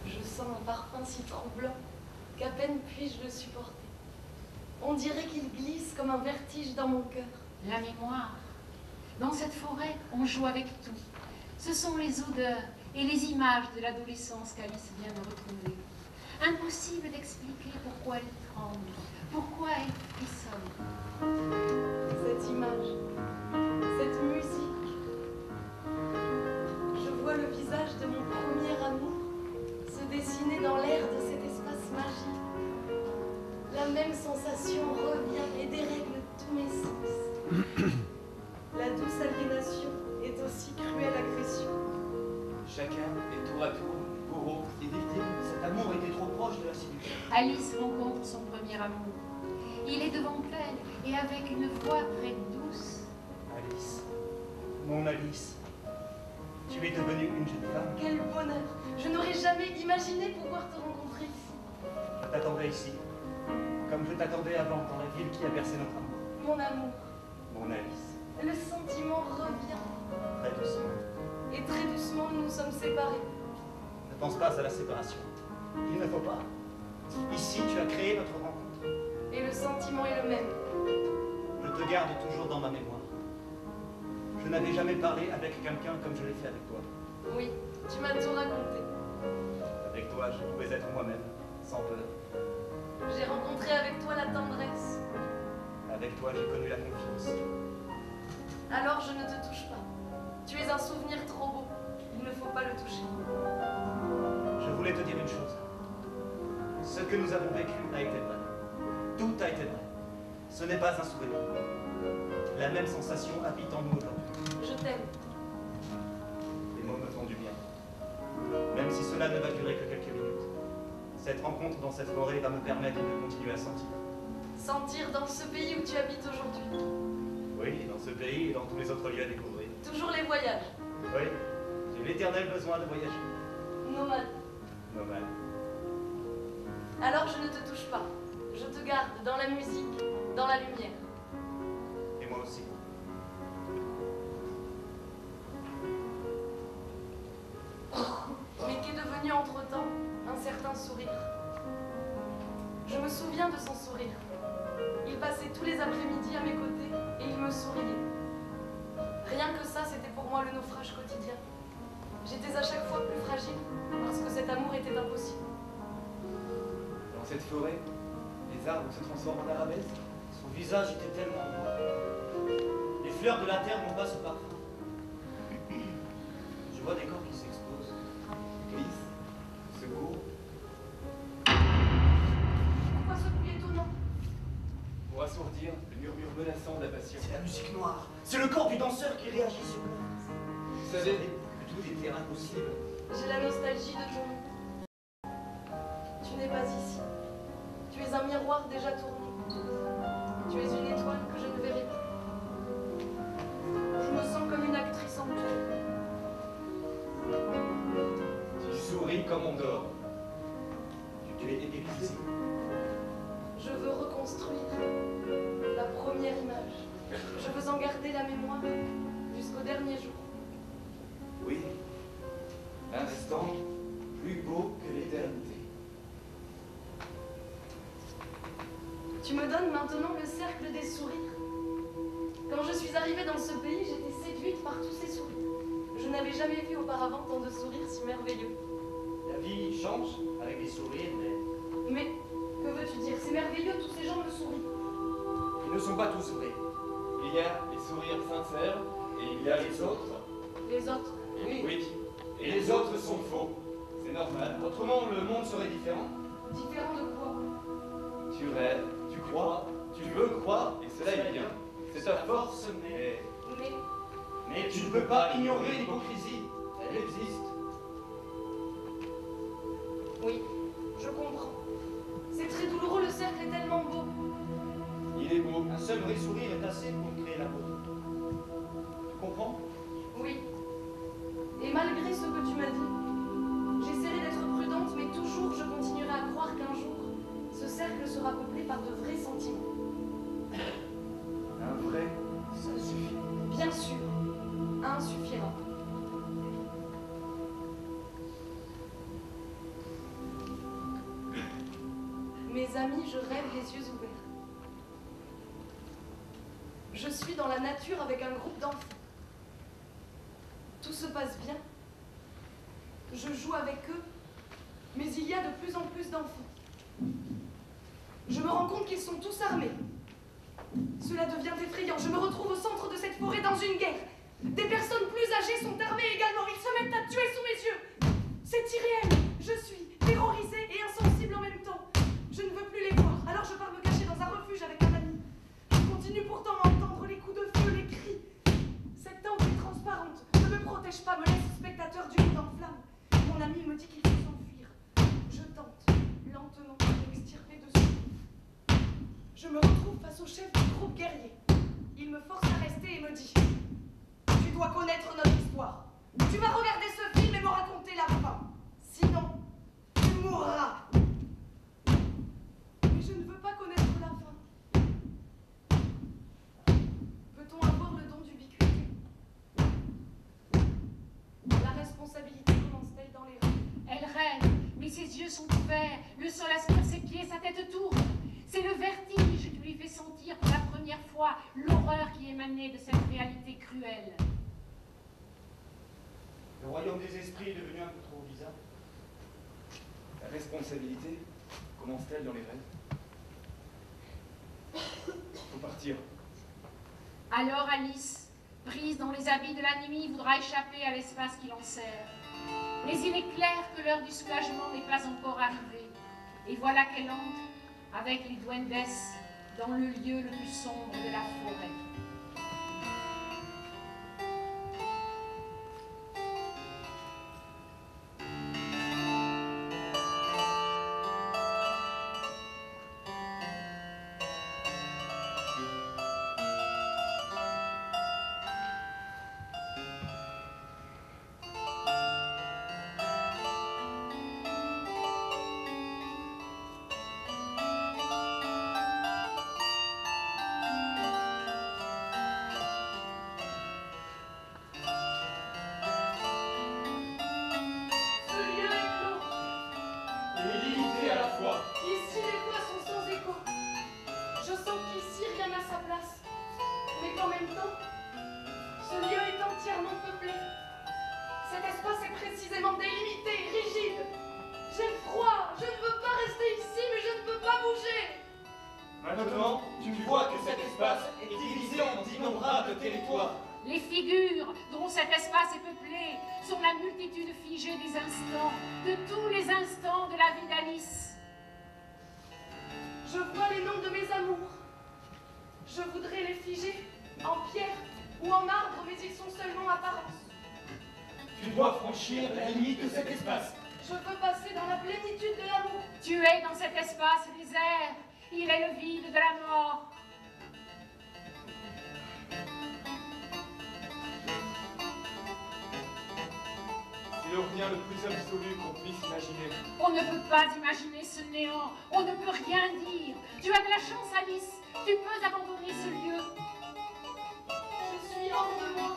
Je sens un parfum si troublant qu'à peine puis-je le supporter. On dirait qu'il glisse comme un vertige dans mon cœur. La mémoire. Dans cette forêt, on joue avec tout. Ce sont les odeurs et les images de l'adolescence qu'Alice vient de retrouver. Impossible d'expliquer pourquoi elle tremble, pourquoi elle frissonne. Cette image, cette musique. Je vois le visage de mon premier amour se dessiner dans l'air de cet espace magique. La même sensation revient et dérègle tous mes sens. La douce aliénation est aussi cruelle agression. Chacun est tour à tour bourreau et victime. Cet amour était trop proche de la séduction. Alice rencontre son premier amour. Il est devant elle et avec une voix très douce. Alice, mon Alice, tu es devenue une jeune femme. Quel bonheur! Je n'aurais jamais imaginé pouvoir te rencontrer ici. Je t'attendais ici, comme je t'attendais avant dans la ville qui a bercé notre amour. Mon amour, Mon Alice, sommes séparés. Ne pense pas à la séparation. Il ne faut pas. Ici, tu as créé notre rencontre. Et le sentiment est le même. Je te garde toujours dans ma mémoire. Je n'avais jamais parlé avec quelqu'un comme je l'ai fait avec toi. Oui, tu m'as tout raconté. Avec toi, je pouvais être moi-même, sans peur. J'ai rencontré avec toi la tendresse. Avec toi, j'ai connu la confiance. Alors je ne te touche pas. Tu es un souvenir trop beau. Il ne faut pas le toucher. Je voulais te dire une chose. Ce que nous avons vécu a été vrai. Tout a été vrai. Ce n'est pas un souvenir. La même sensation habite en nous aujourd'hui. Je t'aime. Les mots me font du bien. Même si cela ne va durer que quelques minutes. Cette rencontre dans cette forêt va me permettre de continuer à sentir. Sentir dans ce pays où tu habites aujourd'hui. Oui, dans ce pays et dans tous les autres lieux à découvrir. Toujours les voyages. Oui, j'ai l'éternel besoin de voyager. Nomade. Nomade. Alors je ne te touche pas. Je te garde dans la musique, dans la lumière. Et moi aussi. Mais qu'est devenu entre-temps un certain sourire? Je me souviens de son sourire. Il passait tous les après-midi à mes côtés et il me souriait. Rien que ça, c'était pour moi le naufrage quotidien. J'étais à chaque fois plus fragile parce que cet amour était impossible. Dans cette forêt, les arbres se transforment en arabesques. Son visage était tellement beau. Les fleurs de la terre n'ont pas ce parfum. Je vois des corps qui s'exposent. Glisse, se court, Pourquoi ce bruit étonnant? pour assourdir le murmure menaçant de la passion. C'est la musique noire. C'est le corps du danseur qui réagit sur l'heure. Vous savez, Tout était impossible. J'ai la nostalgie de ton nom. Tu n'es pas ici. Tu es un miroir déjà tourné. Tu es une étoile que je ne verrai plus. Je me sens comme une actrice en toi. tu souris comme on dort. Tu es épuisé. Je veux reconstruire la première image. Je veux en garder la mémoire jusqu'au dernier jour. Oui, un instant plus beau que l'éternité. Tu me donnes maintenant le cercle des sourires. Quand je suis arrivée dans ce pays, j'étais séduite par tous ces sourires. Je n'avais jamais vu auparavant tant de sourires si merveilleux. La vie change avec les sourires, mais Mais, que veux-tu dire? C'est merveilleux, tous ces gens me sourient. ils ne sont pas tous vrais. Il y a les sourires sincères et il y a les autres. Les autres. Oui, et les autres sont faux. C'est normal. Autrement, le monde serait différent. Différents de quoi? Tu rêves, tu crois, tu veux croire, et cela est bien. C'est ta force, mais Mais tu ne peux pas ignorer l'hypocrisie. Elle existe. oui, je comprends. C'est très douloureux, le cercle est tellement beau. il est beau. Un seul vrai sourire est assez pour créer la beauté. Tu comprends? Oui. Et malgré ce que tu m'as dit, j'essaierai d'être prudente, mais toujours je continuerai à croire qu'un jour, ce cercle sera peuplé par de vrais sentiments. Un vrai, ça suffit. Bien sûr, un suffira. Mes amis, je rêve les yeux ouverts. Je suis dans la nature avec un groupe d'enfants. Tout se passe bien. Je joue avec eux, mais il y a de plus en plus d'enfants. Je me rends compte qu'ils sont tous armés. Cela devient effrayant. Je me retrouve au centre de cette forêt dans une guerre. Des personnes plus âgées sont armées également. Ils se mettent à tuer sous mes yeux. C'est irréel. Je suis terrorisée et insensible en même temps. Je ne veux plus les voir. Alors je pars me cacher dans un refuge avec un ami. Je continue pourtant à entendre les coups de feu, les cris. Cette tente est transparente. Ne me protège pas, me laisse spectateur du monde en flammes. Mon ami me dit qu'il faut s'enfuir. Je tente lentement d'extirper dessus. Je me retrouve face au chef du groupe guerrier. Il me force à rester et me dit: tu dois connaître notre histoire. Tu vas regarder ce film et me raconter la fin. Sinon, tu mourras. Mais je ne veux pas connaître la fin. Peut-on avoir le don d'ubiquité? La responsabilité dans les rues. Elle rêve, mais ses yeux sont ouverts, le sol aspire ses pieds, sa tête tourne. C'est le vertige qui lui fait sentir pour la première fois l'horreur qui émanait de cette réalité cruelle. Le royaume des esprits est devenu un peu trop bizarre. La responsabilité commence-t-elle dans les rêves? Faut partir. Alors Alice, prise dans les habits de la nuit, voudra échapper à l'espace qui l'enserre. Mais il est clair que l'heure du soulagement n'est pas encore arrivée. Et voilà qu'elle entre, avec les duendes, dans le lieu le plus sombre de la forêt. Maintenant, tu vois que cet espace est divisé en d'innombrables territoires. Les figures dont cet espace est peuplé sont la multitude figée des instants, de tous les instants de la vie d'Alice. Je vois les noms de mes amours. Je voudrais les figer en pierre ou en marbre, mais ils sont seulement apparence. Tu dois franchir la limite de cet espace. Je veux passer dans la plénitude de l'amour. Tu es dans cet espace désert, il est le vide de la mort. C'est le rien le plus absolu qu'on puisse imaginer. On ne peut pas imaginer ce néant, on ne peut rien dire. Tu as de la chance, Alice, tu peux abandonner ce lieu. Je suis hors de moi.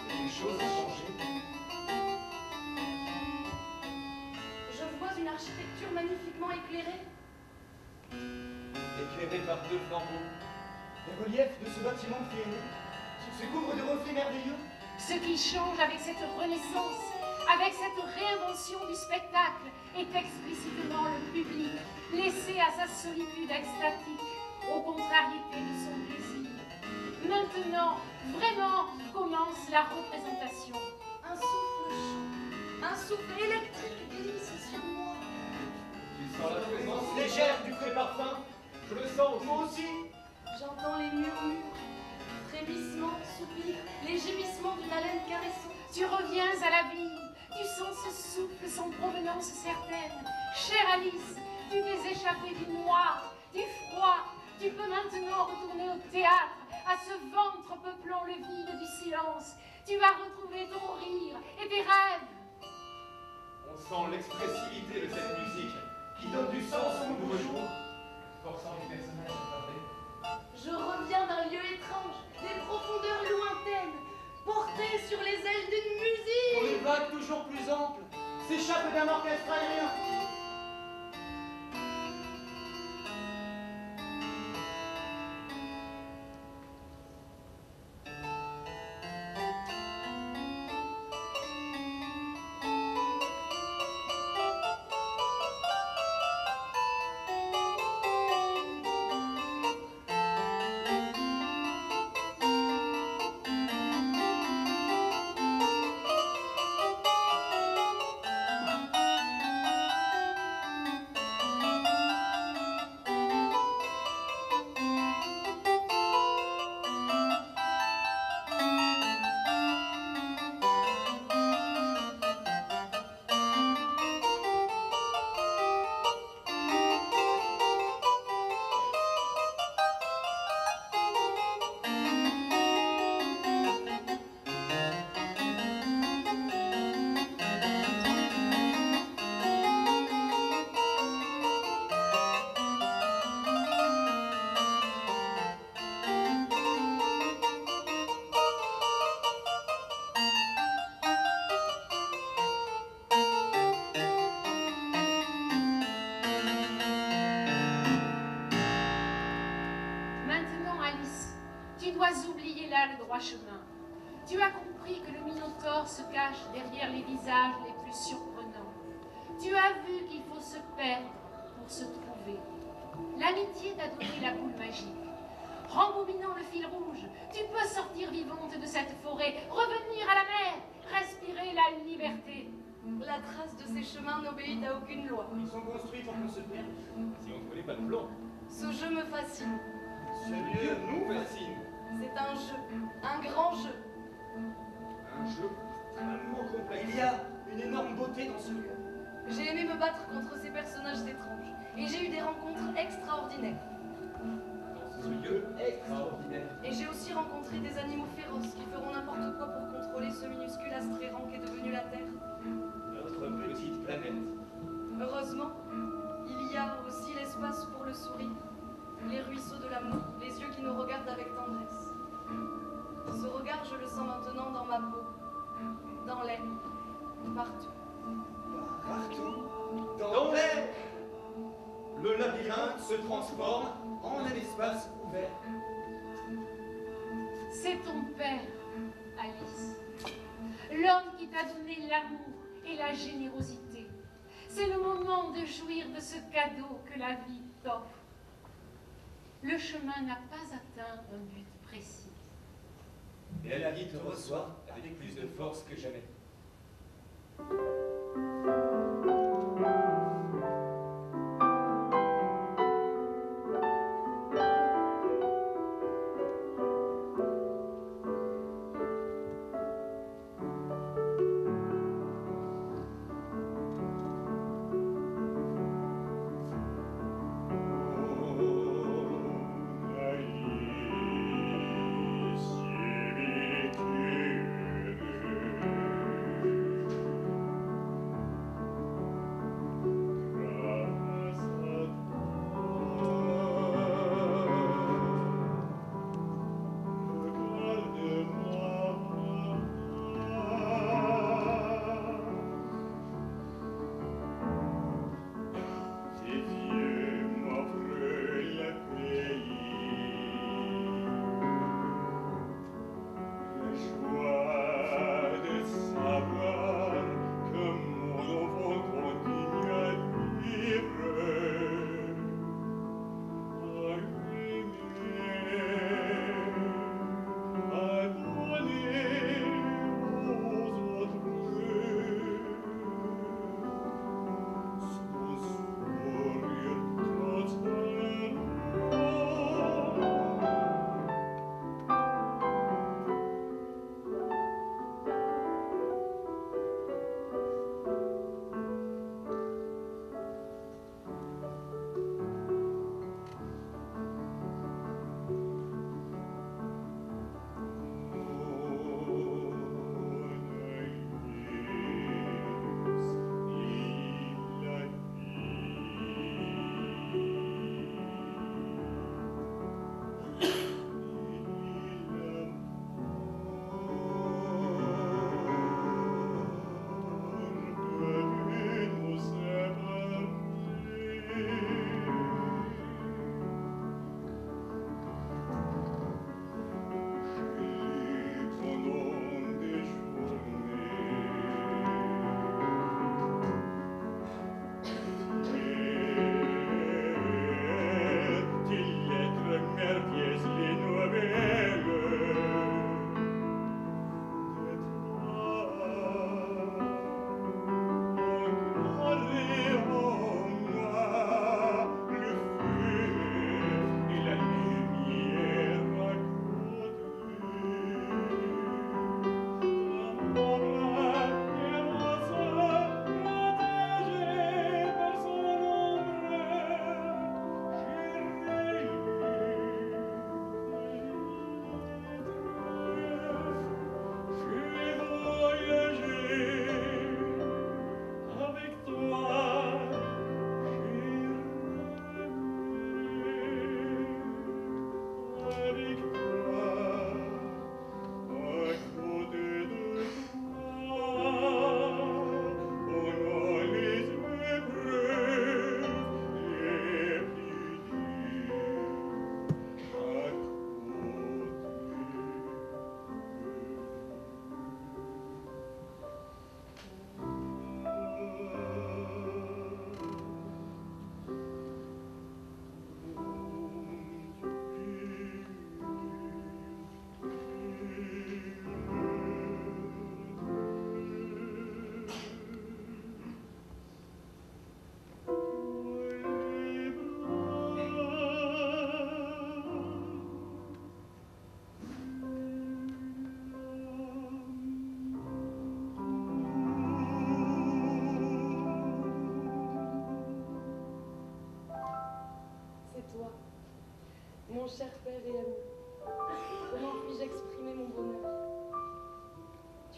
Les choses ont changé. Je vois une architecture magnifiquement éclairée. Éclairé par deux flambeaux. Les reliefs de ce bâtiment féerique se couvrent de reflets merveilleux. Ce qui change avec cette renaissance, avec cette réinvention du spectacle, est explicitement le public, laissé à sa solitude extatique, aux contrariétés de son plaisir. Maintenant, vraiment, commence la représentation. Un souffle chaud, un souffle électrique glisse sur moi. Tu sens la présence légère du frais parfum. Je le sens, toi aussi. J'entends les murmures, frémissements, soupirs, les gémissements d'une haleine caressante. Tu reviens à la vie, tu sens ce souffle sans provenance certaine. Chère Alice, tu t'es échappée du noir, du froid. Tu peux maintenant retourner au théâtre, à ce ventre peuplant le vide du silence. Tu vas retrouver ton rire et tes rêves. On sent l'expressivité de cette musique qui donne du sens au nouveau jour, forçant les personnages à parler. Je reviens d'un lieu étrange, des profondeurs lointaines, portées sur les ailes d'une Pour musique. une vague toujours plus ample, s'échappe d'un orchestre aérien. Alice, tu dois oublier là le droit chemin. Tu as compris que le Minotaure se cache derrière les visages les plus surprenants. Tu as vu qu'il faut se perdre pour se trouver. L'amitié t'a donné la boule magique. Rembobinant le fil rouge, tu peux sortir vivante de cette forêt, revenir à la mer, respirer la liberté. La trace de ces chemins n'obéit à aucune loi. Ils sont construits pour qu'on se perde, si on ne connaît pas le plan. Ce jeu me fascine. Ce lieu nous fascine. C'est un jeu, un grand jeu. Un jeu extrêmement complexe. Il y a une énorme beauté dans ce lieu. J'ai aimé me battre contre ces personnages étranges. Et j'ai eu des rencontres extraordinaires. Dans ce lieu extraordinaire. Et j'ai aussi rencontré des animaux féroces qui feront n'importe quoi pour contrôler ce minuscule astrérant qu'est devenu la Terre. Notre petite planète. Heureusement, il y a aussi l'espace pour le sourire, les ruisseaux de l'amour, les yeux qui nous regardent avec tendresse. Ce regard, je le sens maintenant dans ma peau, dans l'air, partout. Partout. Dans l'air. Le labyrinthe se transforme en un espace ouvert. C'est ton père, Alice. L'homme qui t'a donné l'amour et la générosité. C'est le moment de jouir de ce cadeau que la vie t'offre. Le chemin n'a pas atteint un but précis. Et la vie te reçoit avec plus de force que jamais.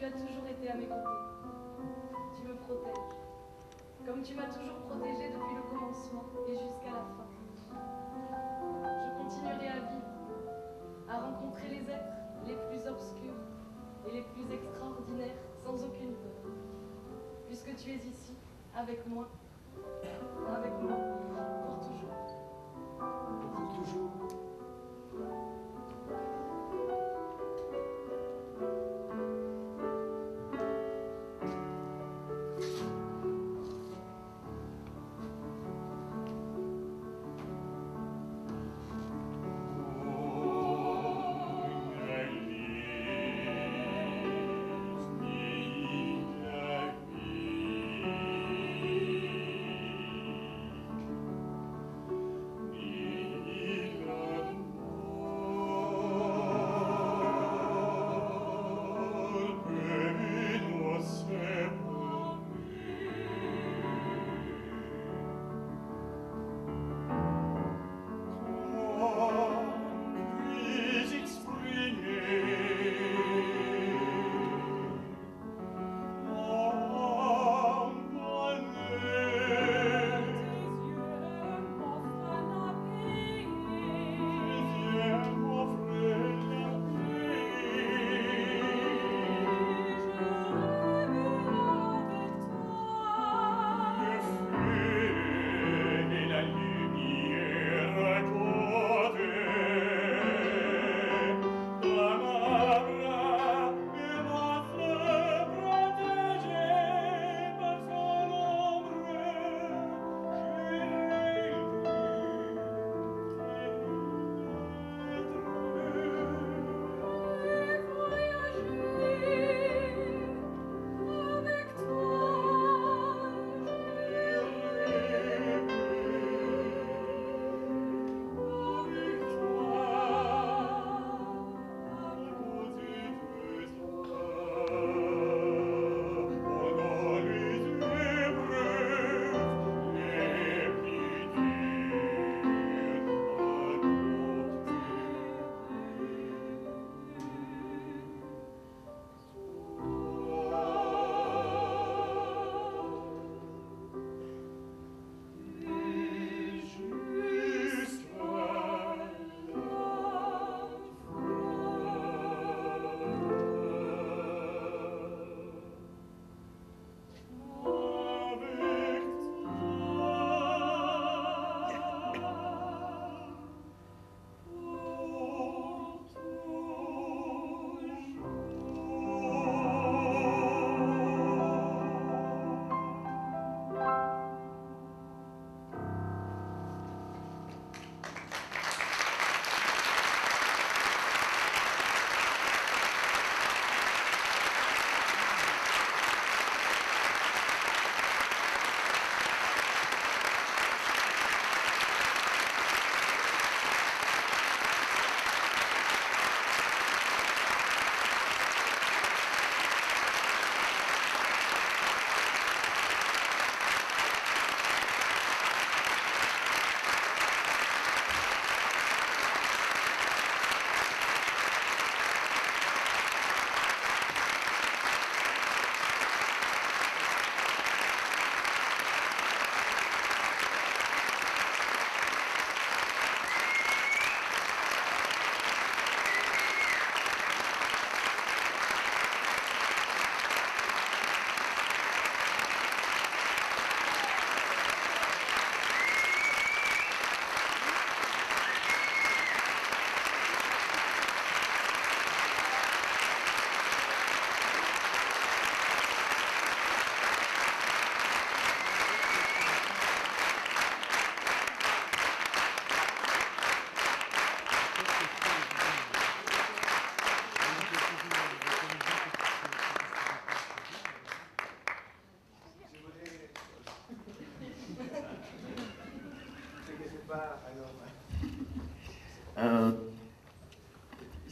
Tu as toujours été à mes côtés. Tu me protèges. Comme tu m'as toujours protégée depuis le commencement et jusqu'à la fin. Je continuerai à vivre, à rencontrer les êtres les plus obscurs et les plus extraordinaires sans aucune peur. Puisque tu es ici, avec moi, pour toujours. Pour toujours.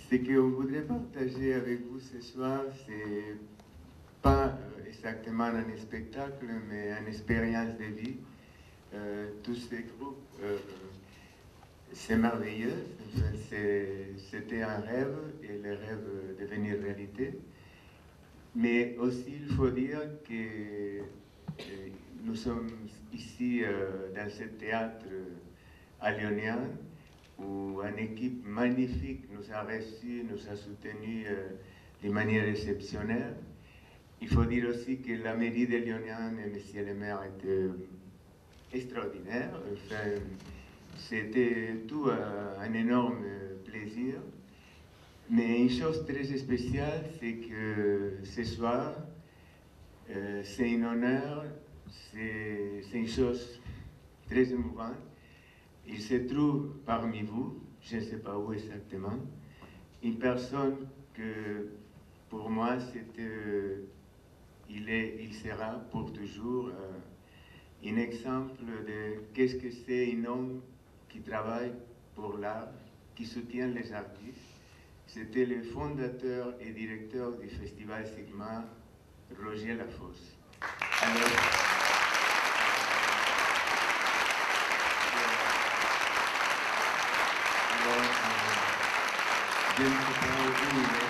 Ce qu'on voudrait partager avec vous ce soir, c'est pas exactement un spectacle, mais une expérience de vie. Tous ces groupes, c'est merveilleux. C'était un rêve et le rêve devenir réalité. Mais aussi, il faut dire que nous sommes ici dans ce théâtre à Lyonian, où une équipe magnifique nous a reçus, nous a soutenus de manière exceptionnelle. Il faut dire aussi que la mairie de Lyonian et M. le maire étaient extraordinaires. Enfin, c'était tout un énorme plaisir. Mais une chose très spéciale, c'est que ce soir, c'est un honneur, c'est une chose très émouvante. Il se trouve parmi vous, je ne sais pas où exactement, une personne que pour moi, il sera pour toujours un exemple de qu'est-ce que c'est un homme qui travaille pour l'art, qui soutient les artistes. C'était le fondateur et directeur du Festival Sigma, Roger Lafosse. Alors, je ne sais pas où il est.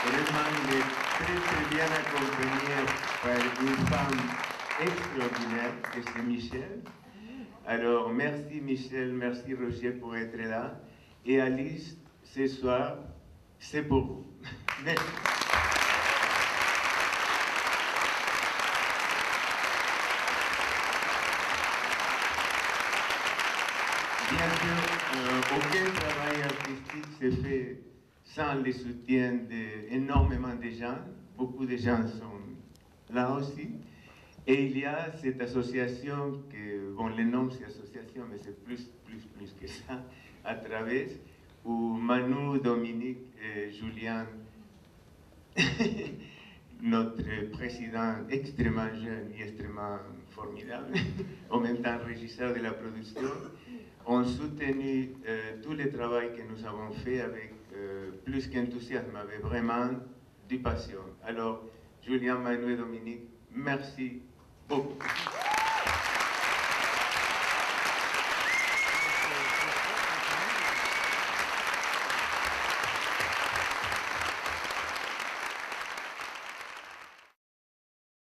Heureusement, il est très bien accompagné par une femme extraordinaire, que c'est Michel. Alors, merci Michel, merci Roger pour être là. Et Alice, ce soir, c'est pour vous. Merci. Bien sûr, aucun travail artistique se fait sans le soutien d'énormément de gens. Beaucoup de gens sont là aussi. Et il y a cette association, bon, le nom c'est association, mais c'est plus que ça, à travers, où Manu, Dominique et Julien, notre président extrêmement jeune et extrêmement formidable, en même temps régisseur de la production, ont soutenu tout le travail que nous avons fait avec plus qu'enthousiasme, avec vraiment du passion. Alors, Julien, Manu et Dominique, merci beaucoup.